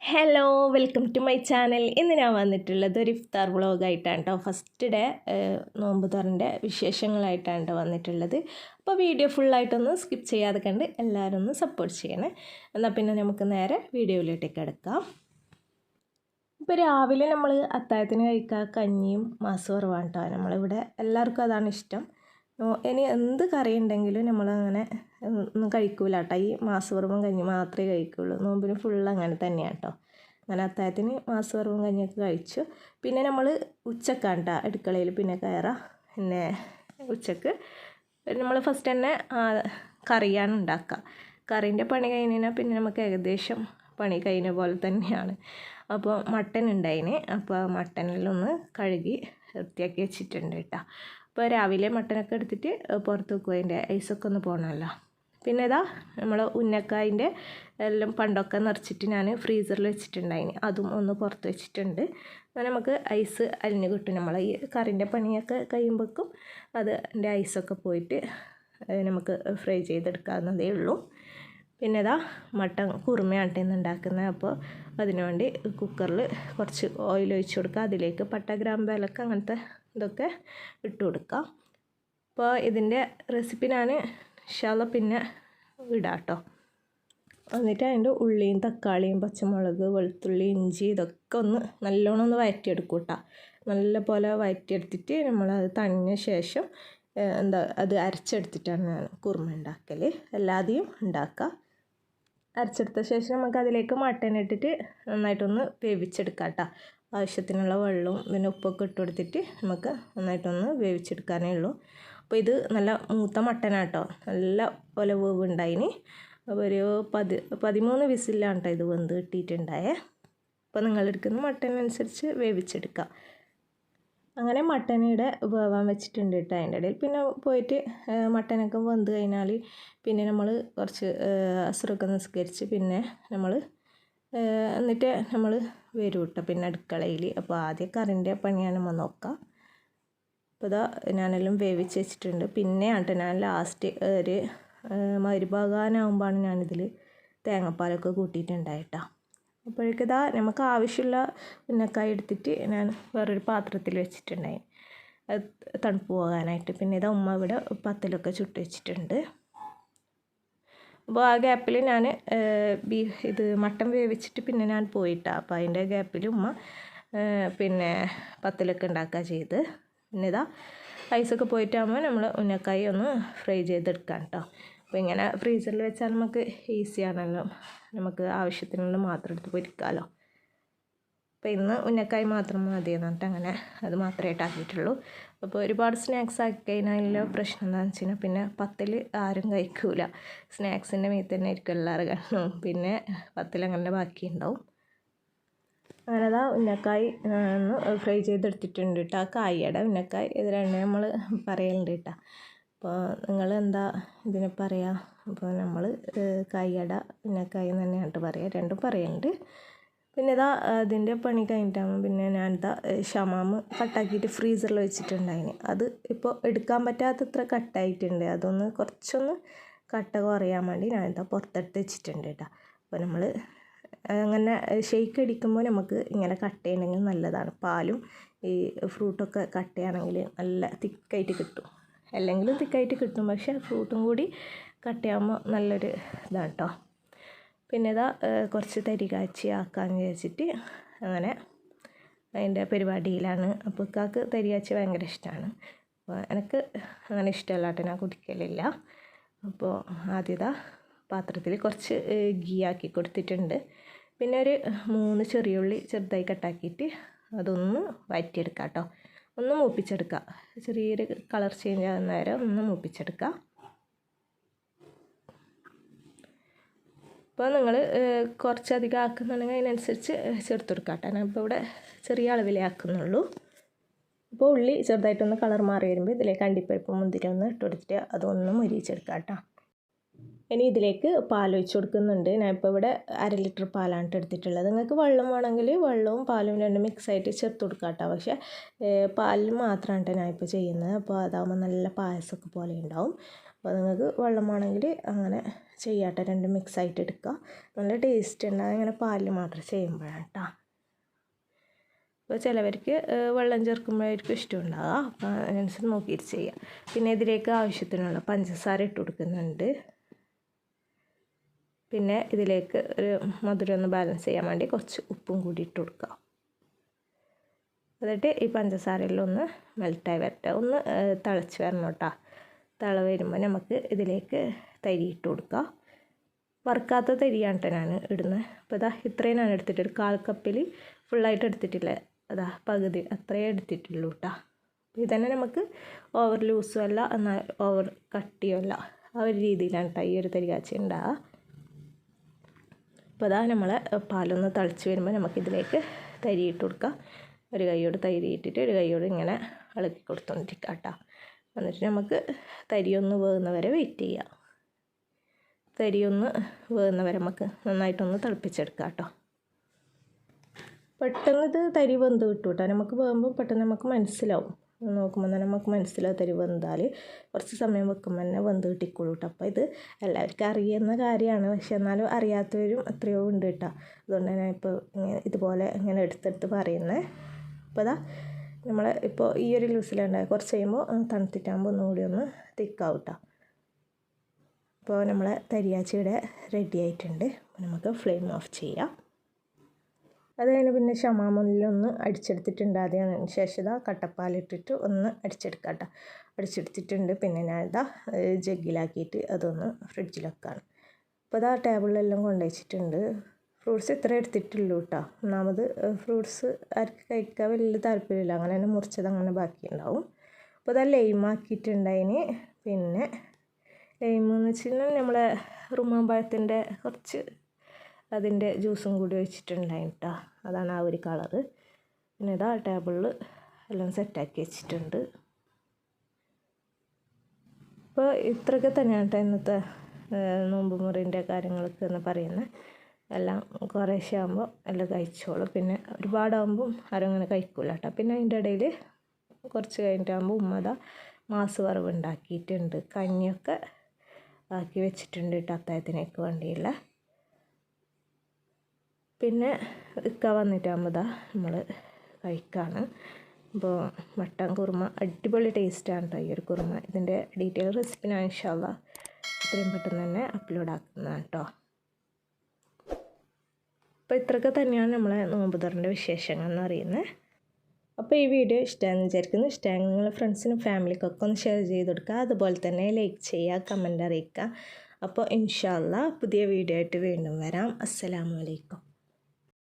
Hello welcome to my channel. ഇന്ന് ഞാൻ വന്നിട്ടുള്ളത് ഒരു ഇഫ്താർ വ്ളോഗായിട്ടാണ് കേട്ടോ. ഫസ്റ്റ് ഡേ നോമ്പ് തുറൻ്റെ വിശേഷങ്ങളായിട്ടാണ് കേട്ടോ വന്നിട്ടുള്ളത്. അപ്പോൾ വീഡിയോ ഫുള്ളായിട്ടൊന്ന് സ്കിപ്പ് ചെയ്യാതെ കണ്ട് എല്ലാവരും ഒന്ന് സപ്പോർട്ട് ചെയ്യണേ. എന്നാൽ പിന്നെ നമുക്ക് നേരെ വീഡിയോയിലോട്ടേക്ക് കിടക്കാം. ഇപ്പോൾ രാവിലെ നമ്മൾ അത്താഴത്തിന് കഴിക്കുക കഞ്ഞിയും മാസോറുമാണ് കേട്ടോ. നമ്മളിവിടെ എല്ലാവർക്കും അതാണ് ഇഷ്ടം. ഇനി എന്ത് കറി ഉണ്ടെങ്കിലും നമ്മളങ്ങനെ ഒന്നും കഴിക്കൂല കേട്ടോ. ഈ മാസവറവും കഞ്ഞി മാത്രമേ കഴിക്കുള്ളൂ. നോമ്പിന് ഫുള്ള് അങ്ങനെ തന്നെയാണ് കേട്ടോ. അങ്ങനെ അത്താഴത്തിന് മാസവറവും കഞ്ഞിയൊക്കെ കഴിച്ചു. പിന്നെ നമ്മൾ ഉച്ചക്കാണ് കേട്ടോ അടുക്കളയിൽ പിന്നെ കയറാം. പിന്നെ ഉച്ചക്ക് നമ്മൾ ഫസ്റ്റ് തന്നെ കറിയാണ് ഉണ്ടാക്കുക. കറീൻ്റെ പണി കഴിഞ്ഞാൽ പിന്നെ നമുക്ക് ഏകദേശം പണി കഴിഞ്ഞ പോലെ തന്നെയാണ്. അപ്പോൾ മട്ടൻ ഉണ്ടായിന്. അപ്പോൾ മട്ടനിലൊന്ന് കഴുകി വൃത്തിയാക്കി വെച്ചിട്ടുണ്ട് കേട്ടോ. അപ്പോൾ രാവിലെ മട്ടനൊക്കെ എടുത്തിട്ട് പുറത്ത് വെക്കും, അതിൻ്റെ ഐസൊക്കെ ഒന്ന് പോകണമല്ലോ. പിന്നെ ഇതാ നമ്മൾ ഉന്നക്കായൻ്റെ എല്ലാം പണ്ടൊക്കെ നിറച്ചിട്ട് ഞാൻ ഫ്രീസറിൽ വെച്ചിട്ടുണ്ടായിന്. അതും ഒന്ന് പുറത്ത് വെച്ചിട്ടുണ്ട്. അങ്ങനെ നമുക്ക് ഐസ് അലിഞ്ഞ് കിട്ടും. നമ്മൾ ഈ കറിൻ്റെ പണിയൊക്കെ കഴിയുമ്പോഴേക്കും അതിൻ്റെ ഐസൊക്കെ പോയിട്ട് നമുക്ക് ഫ്രൈ ചെയ്തെടുക്കാവുന്നതേ ഉള്ളൂ. പിന്നെ ഇതാ മട്ടൻ കുറുമയാണ് ഇന്ന് ഉണ്ടാക്കുന്നത്. അപ്പോൾ അതിനു വേണ്ടി കുക്കറിൽ കുറച്ച് ഓയിൽ ഒഴിച്ച് കൊടുക്കുക. അതിലേക്ക് പട്ട ഗ്രാമ്പ് ഏലക്ക അങ്ങനത്തെ ഇതൊക്കെ ഇട്ട് കൊടുക്കാം. അപ്പോൾ ഇതിൻ്റെ റെസിപ്പി ഞാൻ ഇൻഷാല്ലാ പിന്നെ ഇടാം കേട്ടോ. എന്നിട്ട് അതിൻ്റെ ഉള്ളിയും തക്കാളിയും പച്ചമുളക് വെളുത്തുള്ളി ഇഞ്ചി ഇതൊക്കെ ഒന്ന് നല്ലോണം ഒന്ന് വഴറ്റിയെടുക്കും കേട്ടോ. നല്ല പോലെ വഴറ്റിയെടുത്തിട്ട് നമ്മളത് തണിഞ്ഞ ശേഷം അത് അരച്ചെടുത്തിട്ടാണ് ഞാൻ കുറുമ ഉണ്ടാക്കൽ. എല്ലാതെയും ഉണ്ടാക്കുക. അരച്ചെടുത്ത ശേഷം നമുക്ക് അതിലേക്ക് മട്ടൻ ഇട്ടിട്ട് നന്നായിട്ടൊന്ന് വേവിച്ചെടുക്കാം കേട്ടോ. ആവശ്യത്തിനുള്ള വെള്ളവും പിന്നെ ഉപ്പൊക്കെ ഇട്ട് കൊടുത്തിട്ട് നമുക്ക് നന്നായിട്ടൊന്ന് വേവിച്ചെടുക്കാനേ ഉള്ളൂ. അപ്പോൾ ഇത് നല്ല മൂത്ത മട്ടനാണ് കേട്ടോ. നല്ല പോലെ വേവ് ഉണ്ടായിന്. അപ്പോൾ ഒരു 13 വിസിലാണ് കേട്ടോ ഇത് വെന്ത് കിട്ടിയിട്ടുണ്ടായേ. അപ്പോൾ നിങ്ങളെടുക്കുന്ന മട്ടനനുസരിച്ച് വേവിച്ചെടുക്കാം. അങ്ങനെ മട്ടനിടെ വേവാൻ വെച്ചിട്ടുണ്ട് കേട്ടോ. അതിൻ്റെ ഇടയിൽ പിന്നെ പോയിട്ട് മട്ടനൊക്കെ വെന്ത് കഴിഞ്ഞാൽ പിന്നെ നമ്മൾ കുറച്ച് അസുറൊക്കെ നിസ്കരിച്ച് പിന്നെ നമ്മൾ എന്നിട്ട് നമ്മൾ വരും കേട്ടോ പിന്നെ അടുക്കളയിൽ. അപ്പോൾ ആദ്യം കറിൻ്റെ പണിയാണ് നമ്മൾ നോക്കാം. അപ്പോൾ ഇതാ ഞാനെല്ലാം വേവിച്ച് വെച്ചിട്ടുണ്ട്. പിന്നെ ആട്ടെ ഞാൻ ലാസ്റ്റ് ഒരു മരുഭാഗാനാകുമ്പോഴാണ് ഞാനിതിൽ തേങ്ങാപ്പാലൊക്കെ കൂട്ടിയിട്ടുണ്ടായിട്ടോ. അപ്പോഴേക്കും ഇതാ നമുക്ക് ആവശ്യമുള്ള ഉന്നക്കായ എടുത്തിട്ട് ഞാൻ വേറൊരു പാത്രത്തിൽ വെച്ചിട്ടുണ്ടായി അത് തണുപ്പ് പോകാനായിട്ട്. പിന്നെ ഇതാ ഉമ്മ ഇവിടെ പത്തലൊക്കെ ചുട്ട് വെച്ചിട്ടുണ്ട്. അപ്പോൾ ആ ഗ്യാപ്പിൽ ഞാൻ ഇത് മട്ടൻ വേവിച്ചിട്ട് പിന്നെ ഞാൻ പോയിട്ടാണ്. അപ്പോൾ അതിൻ്റെ ഗ്യാപ്പിൽ ഉമ്മ പിന്നെ പത്തലൊക്കെ ഉണ്ടാക്കുക ചെയ്ത്. പിന്നെ ഇതാ ഐസൊക്കെ പോയിട്ടാകുമ്പോൾ നമ്മൾ ഉന്നക്കായ ഒന്ന് ഫ്രൈ ചെയ്തെടുക്കാം കേട്ടോ. അപ്പോൾ ഇങ്ങനെ ഫ്രീസറിൽ വെച്ചാൽ നമുക്ക് ഈസിയാണല്ലോ. നമുക്ക് ആവശ്യത്തിനുള്ള മാത്രം എടുത്ത് പൊരിക്കാമല്ലോ. അപ്പോൾ ഇന്ന് ഉന്നക്കായ മാത്രം മതി എന്നിട്ട് അങ്ങനെ അത് മാത്രമായിട്ട് ആക്കിയിട്ടുള്ളൂ. അപ്പോൾ ഒരുപാട് സ്നാക്സ് ആക്കി കഴിഞ്ഞാൽ പ്രശ്നം എന്താണെന്ന് വെച്ച് കഴിഞ്ഞാൽ പിന്നെ പത്തിൽ ആരും കഴിക്കൂല. സ്നാക്സിൻ്റെ മീത്ത് തന്നെ ആയിരിക്കും എല്ലാവരും കാണും. പിന്നെ പത്തിൽ അങ്ങനെ ബാക്കി ഉണ്ടാവും. അങ്ങനെ അതാ ഉന്നക്കായ് ഒന്ന് ഫ്രൈ ചെയ്തെടുത്തിട്ടുണ്ട് കേട്ടോ. ആ കായയുടെ ഉന്നക്കായ് ഇത് രണ്ടും നമ്മൾ പറയലുണ്ട് കേട്ടോ. അപ്പോൾ നിങ്ങൾ എന്താ ഇതിനെ പറയുക? അപ്പോൾ നമ്മൾ കായയുടെ ഉന്നക്കായ് തന്നെയാണ് പറയുക. രണ്ടും പറയുന്നുണ്ട്. പിന്നെ ഇതാ അതിൻ്റെ പണി കഴിഞ്ഞിട്ടാകുമ്പോൾ പിന്നെ ഞാനിതാ ഷമാമ് കട്ടാക്കിയിട്ട് ഫ്രീസറിൽ വെച്ചിട്ടുണ്ടായിന്. അത് ഇപ്പോൾ എടുക്കാൻ പറ്റാത്തത്ര കട്ടായിട്ടുണ്ട്. അതൊന്ന് കുറച്ചൊന്ന് കട്ട കുറയാൻ വേണ്ടി ഞാനിതാ പുറത്തെടുത്ത് വെച്ചിട്ടുണ്ട് കേട്ടോ. അപ്പോൾ നമ്മൾ അങ്ങനെ ഷെയ്ക്ക് അടിക്കുമ്പോൾ നമുക്ക് ഇങ്ങനെ കട്ടയുണ്ടെങ്കിൽ നല്ലതാണ്. പാലും ഈ ഫ്രൂട്ടൊക്കെ കട്ടയാണെങ്കിൽ നല്ല തിക്കായിട്ട് കിട്ടും. അല്ലെങ്കിലും തിക്കായിട്ട് കിട്ടും, പക്ഷേ ഫ്രൂട്ടും കൂടി കട്ടയാകുമ്പോൾ നല്ലൊരു ഇതാണ് കേട്ടോ. പിന്നെ ഇതാ കുറച്ച് തരി കാച്ചി ആക്കാമെന്ന് വിചാരിച്ചിട്ട് അങ്ങനെ അതിൻ്റെ പരിപാടിയിലാണ്. അപ്പോൾ ഇക്കാക്ക് തരി കാച്ചി ഭയങ്കര ഇഷ്ടമാണ്. അപ്പോൾ എനിക്ക് അങ്ങനെ ഇഷ്ടമല്ല കേട്ടോ, ഞാൻ കുടിക്കലില്ല. അപ്പോൾ ആദ്യത പാത്രത്തിൽ കുറച്ച് ഗീ ആക്കി കൊടുത്തിട്ടുണ്ട്. പിന്നെ ഒരു 3 ചെറിയുള്ളി ചെറുതായി കട്ടാക്കിയിട്ട് അതൊന്ന് വഴറ്റിയെടുക്കാം കേട്ടോ. ഒന്ന് മൂപ്പിച്ചെടുക്കുക. ചെറിയൊരു കളർ ചേഞ്ച് ആകുന്ന വരെ ഒന്ന് മൂപ്പിച്ചെടുക്കുക. അപ്പോൾ നിങ്ങൾ കുറച്ചധികം ആക്കുന്നുണ്ടെങ്കിൽ അതിനനുസരിച്ച് ചേർത്ത് കൊടുക്കാം കേട്ടോ. ഞാനിപ്പോൾ ഇവിടെ ചെറിയ അളവിലേ ആക്കുന്നുള്ളൂ. അപ്പോൾ ഉള്ളി ചെറുതായിട്ടൊന്ന് കളർ മാറി വരുമ്പോൾ ഇതിലേക്ക് അണ്ടിപ്പരിപ്പ് മുന്തിരി ഒന്ന് ഇട്ട് കൊടുത്തിട്ട് അതൊന്ന് മുരിച്ചെടുക്കാം കേട്ടോ. ഇനി ഇതിലേക്ക് പാലൊഴിച്ച് കൊടുക്കുന്നുണ്ട്. ഞാനിപ്പോൾ ഇവിടെ 1/2 ലിറ്റർ പാലാണ് എടുത്തിട്ടുള്ളത്. നിങ്ങൾക്ക് വെള്ളം വേണമെങ്കിൽ വെള്ളവും പാലും രണ്ടും മിക്സായിട്ട് ചേർത്ത് കൊടുക്കാം കേട്ടോ. പക്ഷേ പാലിൽ മാത്രമാണ് ഞാനിപ്പോൾ ചെയ്യുന്നത്. അപ്പോൾ അതാകുമ്പോൾ നല്ല പായസമൊക്കെ പോലെ ഉണ്ടാവും. അപ്പോൾ നിങ്ങൾക്ക് വെള്ളമാണെങ്കിൽ അങ്ങനെ ചെയ്യാട്ടെ, രണ്ടും മിക്സ് ആയിട്ട് എടുക്കുക. നല്ല ടേസ്റ്റ് ഉണ്ടാകും ഇങ്ങനെ പാലിൽ മാത്രം ചെയ്യുമ്പോഴാണ് കേട്ടോ. അപ്പോൾ ചിലവർക്ക് വെള്ളം ചേർക്കുമ്പോഴായിരിക്കും ഇഷ്ടമുണ്ടാകുക, അപ്പോൾ അതിനനുസരിച്ച് നോക്കിയിട്ട് ചെയ്യുക. പിന്നെ ഇതിലേക്ക് ആവശ്യത്തിനുള്ള പഞ്ചസാര ഇട്ട് കൊടുക്കുന്നുണ്ട്. പിന്നെ ഇതിലേക്ക് ഒരു മധുരം ഒന്ന് ബാലൻസ് ചെയ്യാൻ വേണ്ടി കുറച്ച് ഉപ്പും കൂടി ഇട്ട് കൊടുക്കുക. എന്നിട്ട് ഈ പഞ്ചസാരയെല്ലാം ഒന്ന് മെൽറ്റായി വരട്ടെ, ഒന്ന് തിളച്ച് വരണം കേട്ടോ. തിള വരുമ്പോൾ നമുക്ക് ഇതിലേക്ക് തരി ഇട്ട് കൊടുക്കുക. വറുക്കാത്ത തരിയാണ് കേട്ടോ ഞാൻ ഇടുന്നത്. അപ്പോൾ ഇതാ ഇത്രയും ഞാൻ എടുത്തിട്ട് ഒരു 1/4 കപ്പിൽ ഫുള്ളായിട്ട് എടുത്തിട്ടില്ല, അതാ പകുതി അത്രയേ എടുത്തിട്ടുള്ളൂ കേട്ടോ. ഇതന്നെ നമുക്ക് ഓവർ ലൂസും അല്ല എന്നാൽ ഓവർ കട്ടിയും അല്ല, ആ ഒരു രീതിയിലാണ് കേട്ടോ ഈ ഒരു തരികാച്ചി ഉണ്ടാകുക. അപ്പോൾ അതാ നമ്മളെ പാലൊന്ന് തിളച്ച് വരുമ്പോൾ നമുക്കിതിലേക്ക് തരി ഇട്ട് കൊടുക്കാം. ഒരു കൈയോട് തരി ഇട്ടിട്ട് ഒരു കൈയോട് ഇങ്ങനെ ഇളക്കി കൊടുത്തോണ്ടിരിക്കുക കേട്ടോ. എന്നിട്ട് നമുക്ക് തരിയൊന്ന് വേകുന്നവരെ വെയിറ്റ് ചെയ്യാം. തരിയൊന്ന് വേകുന്നവരെ നമുക്ക് നന്നായിട്ടൊന്ന് തിളപ്പിച്ചെടുക്കാം കേട്ടോ. പെട്ടെന്ന് ഇത് തരി വെന്ത് കിട്ടും കേട്ടോ. നമുക്ക് വേകുമ്പോൾ പെട്ടെന്ന് നമുക്ക് മനസ്സിലാവും, നോക്കുമ്പോൾ തന്നെ നമുക്ക് മനസ്സിലാവും തരി വെന്താൽ. കുറച്ച് സമയം വെക്കുമ്പോൾ തന്നെ വെന്ത് കിട്ടിക്കോളൂ കേട്ടോ. അപ്പോൾ ഇത് എല്ലാവർക്കും അറിയുന്ന കാര്യമാണ്, പക്ഷെ എന്നാലും അറിയാത്തവരും എത്രയോ ഉണ്ട് കേട്ടോ. അതുകൊണ്ട് ഞാൻ ഇപ്പോൾ ഇതുപോലെ ഇങ്ങനെ എടുത്തെടുത്ത് പറയുന്നത്. അപ്പോൾ അതാ നമ്മൾ ഇപ്പോൾ ഈ ഒരു ലൂസിലുണ്ടായി, കുറച്ച് കഴിയുമ്പോൾ തണുത്തിട്ടാകുമ്പോൾ ഒന്നുകൂടി ഒന്ന് തിക്കാവും കേട്ടോ. അപ്പോൾ നമ്മളെ തരിയാച്ചിയുടെ റെഡി ആയിട്ടുണ്ട്. നമുക്ക് ഫ്ലെയിം ഓഫ് ചെയ്യാം. അത് കഴിഞ്ഞ് പിന്നെ ഷമാമൊന്നിലൊന്ന് അടിച്ചെടുത്തിട്ടുണ്ട്. അതിന് ശേഷം ഇതാ കട്ടപ്പാലിട്ടിട്ട് ഒന്ന് അടിച്ചെടുക്കാം കേട്ടോ. അടിച്ചെടുത്തിട്ടുണ്ട്. പിന്നെ ഞാനിതാ ജഗ്ഗിലാക്കിയിട്ട് അതൊന്ന് ഫ്രിഡ്ജിൽ വെക്കാണ്. അപ്പോൾ ഇതാ ടേബിളിലെല്ലാം കൊണ്ടുവച്ചിട്ടുണ്ട്. ഫ്രൂട്ട്സ് ഇത്ര എടുത്തിട്ടുള്ളൂ കേട്ടോ. ഒന്നാമത് ഫ്രൂട്ട്സ് ആർക്ക് കഴിക്കാൻ വലിയ താല്പര്യമില്ല, അങ്ങനെ തന്നെ മുറിച്ചത് അങ്ങനെ ബാക്കിയുണ്ടാവും. അപ്പോൾ അതാ ലൈമാക്കിയിട്ടുണ്ടതിന്. പിന്നെ ലൈമെന്ന് വെച്ചിട്ടുണ്ടെങ്കിൽ നമ്മളെ റുമാൻ പഴത്തിൻ്റെ കുറച്ച് അതിൻ്റെ ജ്യൂസും കൂടി വെച്ചിട്ടുണ്ടായി കേട്ടോ. അതാണ് ആ ഒരു കളറ്. പിന്നെ ഇതാ ടേബിളിൽ എല്ലാം സെറ്റാക്കി വെച്ചിട്ടുണ്ട്. അപ്പോൾ ഇത്രയൊക്കെ തന്നെയാണ് കേട്ടോ ഇന്നത്തെ നോമ്പ് മുറിൻ്റെ കാര്യങ്ങളൊക്കെ എന്ന് പറയുന്നത്. എല്ലാം കുറേശ്ശെ ആകുമ്പോൾ എല്ലാം കഴിച്ചോളും. പിന്നെ ഒരുപാടാകുമ്പം ആരും അങ്ങനെ കഴിക്കില്ല കേട്ടോ. പിന്നെ അതിൻ്റെ ഇടയിൽ കുറച്ച് കഴിഞ്ഞിട്ടാകുമ്പോൾ ഉമ്മ മാസ് വറവ് ഉണ്ടാക്കിയിട്ടുണ്ട്. കഞ്ഞിയൊക്കെ ആക്കി വെച്ചിട്ടുണ്ട് കേട്ടോ അത്താഴത്തിനേക്ക് വേണ്ടിയുള്ള. പിന്നെ ഇക്ക വന്നിട്ടാകുമ്പോൾ നമ്മൾ കഴിക്കാണ്. അപ്പോൾ മട്ടൻ കുറുമ അടിപൊളി ടേസ്റ്റാണ് കേട്ടോ ഈ ഒരു കുറുമ. ഇതിൻ്റെ ഡീറ്റെയിൽ റെസിപ്പി ഞാൻ ഇൻഷാ അല്ലാഹ് എത്രയും പെട്ടെന്ന് തന്നെ അപ്ലോഡ് ആക്കുന്നതാണ് കേട്ടോ. അപ്പോൾ ഇത്രയൊക്കെ തന്നെയാണ് നമ്മളെ നോമ്പ് തുറൻ്റെ വിശേഷങ്ങൾ എന്ന് പറയുന്നത്. അപ്പോൾ ഈ വീഡിയോ ഇഷ്ടമാണെന്ന് വിചാരിക്കുന്നു. ഇഷ്ടമായെങ്കിൽ നിങ്ങളുടെ ഫ്രണ്ട്സിനും ഫാമിലിക്കൊക്കെ ഒന്ന് ഷെയർ ചെയ്ത് കൊടുക്കുക. അതുപോലെ തന്നെ ലൈക്ക് ചെയ്യുക, കമൻറ്റ് അറിയിക്കുക. അപ്പോൾ ഇൻഷാ അല്ലാഹ് പുതിയ വീഡിയോ ആയിട്ട് വീണ്ടും വരാം. അസ്സലാമു അലൈക്കും.